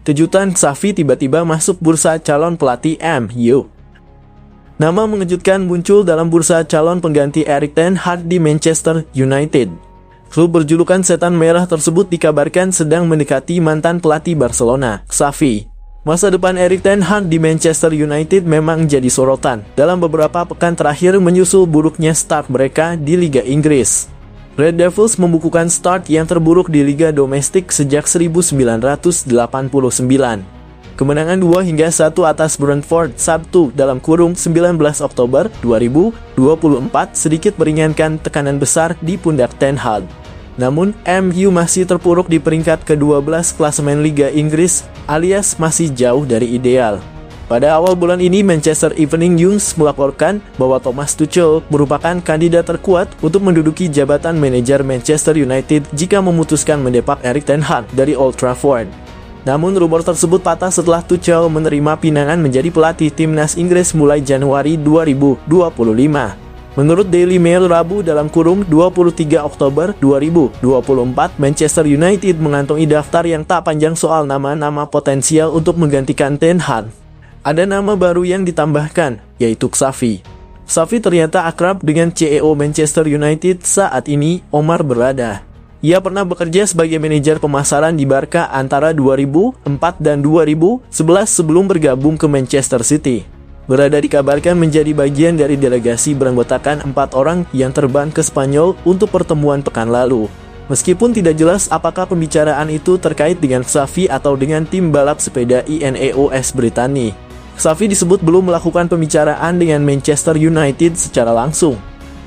Kejutan, Xavi tiba-tiba masuk bursa calon pelatih MU. Nama mengejutkan muncul dalam bursa calon pengganti Erik ten Hag di Manchester United. Klub berjulukan Setan Merah tersebut dikabarkan sedang mendekati mantan pelatih Barcelona, Xavi. Masa depan Erik ten Hag di Manchester United memang jadi sorotan dalam beberapa pekan terakhir menyusul buruknya start mereka di Liga Inggris. Red Devils membukukan start yang terburuk di liga domestik sejak 1989. Kemenangan 2-1 atas Brentford Sabtu (19 Oktober 2024) sedikit meringankan tekanan besar di pundak Ten Hag. Namun, MU masih terpuruk di peringkat ke-12 klasemen Liga Inggris, alias masih jauh dari ideal. Pada awal bulan ini, Manchester Evening News melaporkan bahwa Thomas Tuchel merupakan kandidat terkuat untuk menduduki jabatan manajer Manchester United jika memutuskan mendepak Erik ten Hag dari Old Trafford. Namun, rumor tersebut patah setelah Tuchel menerima pinangan menjadi pelatih timnas Inggris mulai Januari 2025. Menurut Daily Mail Rabu (23 Oktober 2024), Manchester United mengantongi daftar yang tak panjang soal nama-nama potensial untuk menggantikan Ten Hag. Ada nama baru yang ditambahkan, yaitu Xavi. Xavi ternyata akrab dengan CEO Manchester United saat ini, Omar Berrada. Ia pernah bekerja sebagai manajer pemasaran di Barca antara 2004 dan 2011 sebelum bergabung ke Manchester City. Berrada dikabarkan menjadi bagian dari delegasi beranggotakan 4 orang yang terbang ke Spanyol untuk pertemuan pekan lalu. Meskipun tidak jelas apakah pembicaraan itu terkait dengan Xavi atau dengan tim balap sepeda Ineos Britania. Xavi disebut belum melakukan pembicaraan dengan Manchester United secara langsung.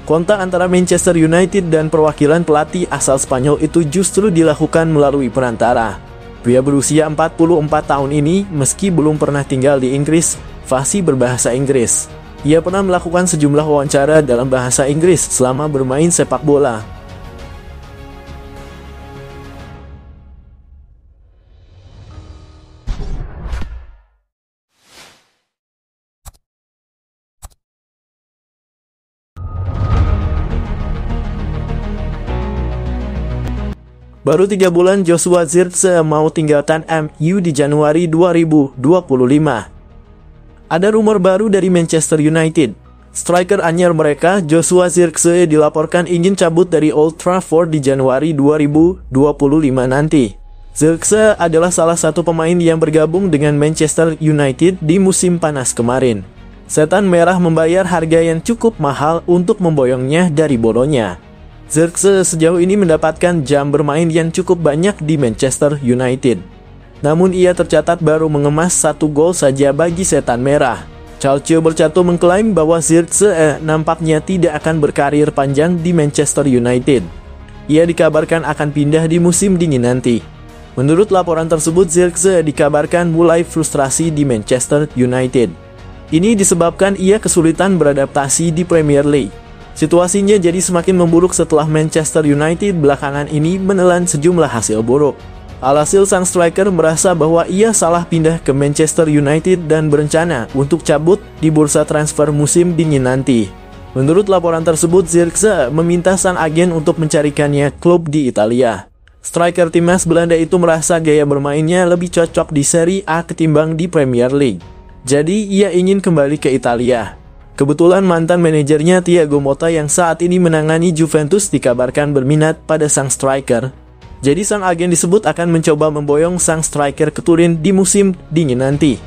Kontak antara Manchester United dan perwakilan pelatih asal Spanyol itu justru dilakukan melalui perantara. Pria berusia 44 tahun ini, meski belum pernah tinggal di Inggris, fasih berbahasa Inggris. Ia pernah melakukan sejumlah wawancara dalam bahasa Inggris selama bermain sepak bola. Baru 3 bulan Joshua Zirkzee mau tinggalkan MU di Januari 2025. Ada rumor baru dari Manchester United. Striker anyar mereka, Joshua Zirkzee, dilaporkan ingin cabut dari Old Trafford di Januari 2025 nanti. Zirkzee adalah salah satu pemain yang bergabung dengan Manchester United di musim panas kemarin. Setan Merah membayar harga yang cukup mahal untuk memboyongnya dari Bolonya. Zirkzee sejauh ini mendapatkan jam bermain yang cukup banyak di Manchester United. Namun ia tercatat baru mengemas 1 gol saja bagi Setan Merah. Calcio Mercato mengklaim bahwa Zirkzee nampaknya tidak akan berkarir panjang di Manchester United. Ia dikabarkan akan pindah di musim dingin nanti. Menurut laporan tersebut, Zirkzee dikabarkan mulai frustrasi di Manchester United. Ini disebabkan ia kesulitan beradaptasi di Premier League. Situasinya jadi semakin memburuk setelah Manchester United belakangan ini menelan sejumlah hasil buruk. Alhasil sang striker merasa bahwa ia salah pindah ke Manchester United dan berencana untuk cabut di bursa transfer musim dingin nanti. Menurut laporan tersebut, Zirkzee meminta sang agen untuk mencarikannya klub di Italia. Striker timnas Belanda itu merasa gaya bermainnya lebih cocok di Serie A ketimbang di Premier League. Jadi ia ingin kembali ke Italia. Kebetulan mantan manajernya Thiago Motta yang saat ini menangani Juventus dikabarkan berminat pada sang striker. Jadi sang agen disebut akan mencoba memboyong sang striker ke Turin di musim dingin nanti.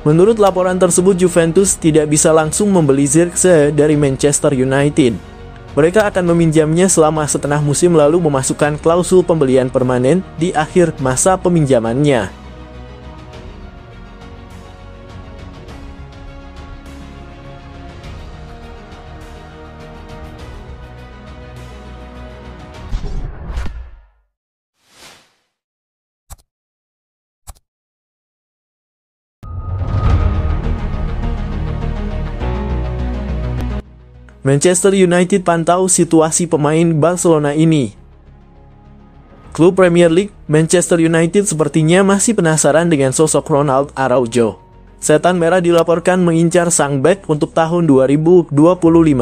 Menurut laporan tersebut, Juventus tidak bisa langsung membeli Zirkzee dari Manchester United. Mereka akan meminjamnya selama setengah musim lalu memasukkan klausul pembelian permanen di akhir masa peminjamannya. Manchester United pantau situasi pemain Barcelona ini. Klub Premier League, Manchester United sepertinya masih penasaran dengan sosok Ronald Araujo. Setan Merah dilaporkan mengincar sang bek untuk tahun 2025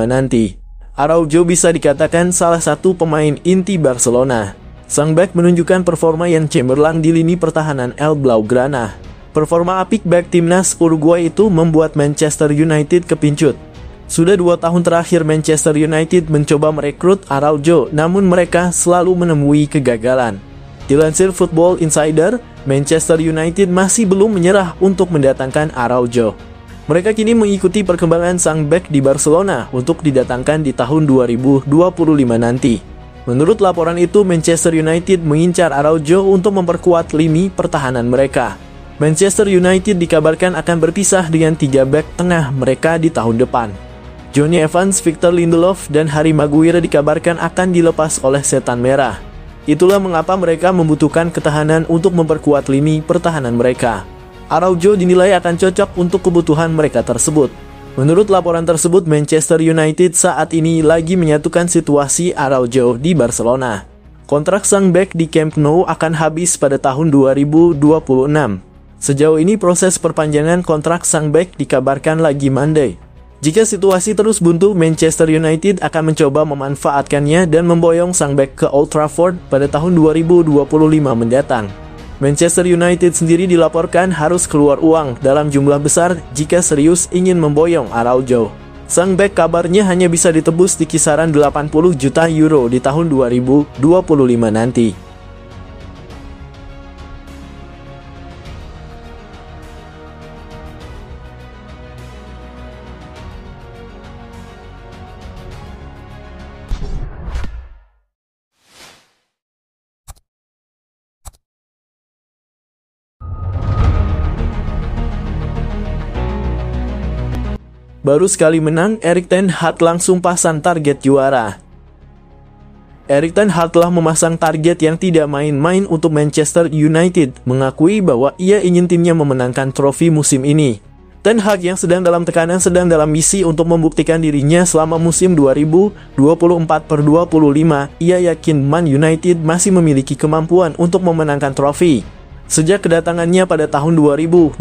nanti. Araujo bisa dikatakan salah satu pemain inti Barcelona. Sang bek menunjukkan performa yang cemerlang di lini pertahanan El Blaugrana. Performa apik bek timnas Uruguay itu membuat Manchester United kepincut. Sudah 2 tahun terakhir Manchester United mencoba merekrut Araujo, namun mereka selalu menemui kegagalan. Dilansir Football Insider, Manchester United masih belum menyerah untuk mendatangkan Araujo. Mereka kini mengikuti perkembangan sang bek di Barcelona untuk didatangkan di tahun 2025 nanti. Menurut laporan itu, Manchester United mengincar Araujo untuk memperkuat lini pertahanan mereka. Manchester United dikabarkan akan berpisah dengan 3 bek tengah mereka di tahun depan. Johnny Evans, Victor Lindelof, dan Harry Maguire dikabarkan akan dilepas oleh Setan Merah. Itulah mengapa mereka membutuhkan ketahanan untuk memperkuat lini pertahanan mereka. Araujo dinilai akan cocok untuk kebutuhan mereka tersebut. Menurut laporan tersebut, Manchester United saat ini lagi menyatukan situasi Araujo di Barcelona. Kontrak sang bek di Camp Nou akan habis pada tahun 2026. Sejauh ini proses perpanjangan kontrak sang bek dikabarkan lagi mandai. Jika situasi terus buntu, Manchester United akan mencoba memanfaatkannya dan memboyong sang bek ke Old Trafford pada tahun 2025 mendatang. Manchester United sendiri dilaporkan harus keluar uang dalam jumlah besar jika serius ingin memboyong Araujo. Sang bek kabarnya hanya bisa ditebus di kisaran 80 juta euro di tahun 2025 nanti. Baru sekali menang, Erik ten Hag langsung pasang target juara. Erik ten Hag telah memasang target yang tidak main-main untuk Manchester United, mengakui bahwa ia ingin timnya memenangkan trofi musim ini. Ten Hag yang sedang dalam tekanan sedang dalam misi untuk membuktikan dirinya selama musim 2024/25. Ia yakin Man United masih memiliki kemampuan untuk memenangkan trofi. Sejak kedatangannya pada tahun 2022,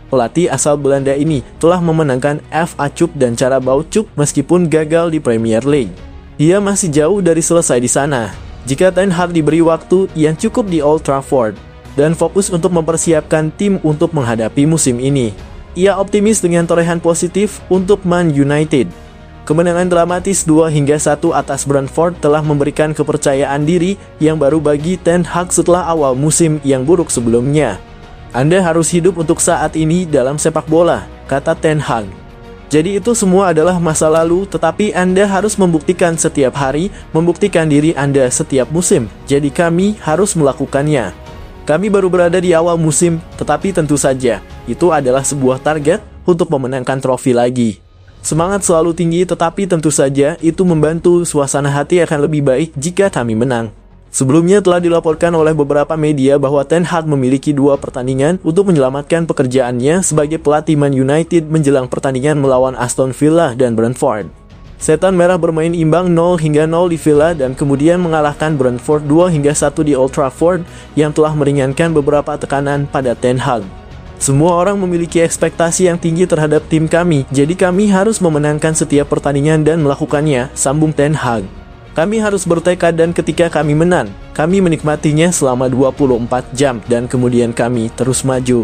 pelatih asal Belanda ini telah memenangkan FA Cup dan Carabao Cup meskipun gagal di Premier League. Ia masih jauh dari selesai di sana. Jika Ten Hag diberi waktu yang cukup di Old Trafford dan fokus untuk mempersiapkan tim untuk menghadapi musim ini, ia optimis dengan torehan positif untuk Man United. Kemenangan dramatis 2-1 atas Brentford telah memberikan kepercayaan diri yang baru bagi Ten Hag setelah awal musim yang buruk sebelumnya. Anda harus hidup untuk saat ini dalam sepak bola, kata Ten Hag. Jadi itu semua adalah masa lalu, tetapi Anda harus membuktikan setiap hari, membuktikan diri Anda setiap musim. Jadi kami harus melakukannya. Kami baru berada di awal musim, tetapi tentu saja, itu adalah sebuah target untuk memenangkan trofi lagi. Semangat selalu tinggi, tetapi tentu saja itu membantu suasana hati akan lebih baik jika kami menang. Sebelumnya telah dilaporkan oleh beberapa media bahwa Ten Hag memiliki 2 pertandingan untuk menyelamatkan pekerjaannya sebagai pelatih Man United menjelang pertandingan melawan Aston Villa dan Brentford. Setan Merah bermain imbang 0-0 di Villa dan kemudian mengalahkan Brentford 2-1 di Old Trafford yang telah meringankan beberapa tekanan pada Ten Hag. Semua orang memiliki ekspektasi yang tinggi terhadap tim kami, jadi kami harus memenangkan setiap pertandingan dan melakukannya, sambung Ten Hag. Kami harus bertekad dan ketika kami menang, kami menikmatinya selama 24 jam dan kemudian kami terus maju.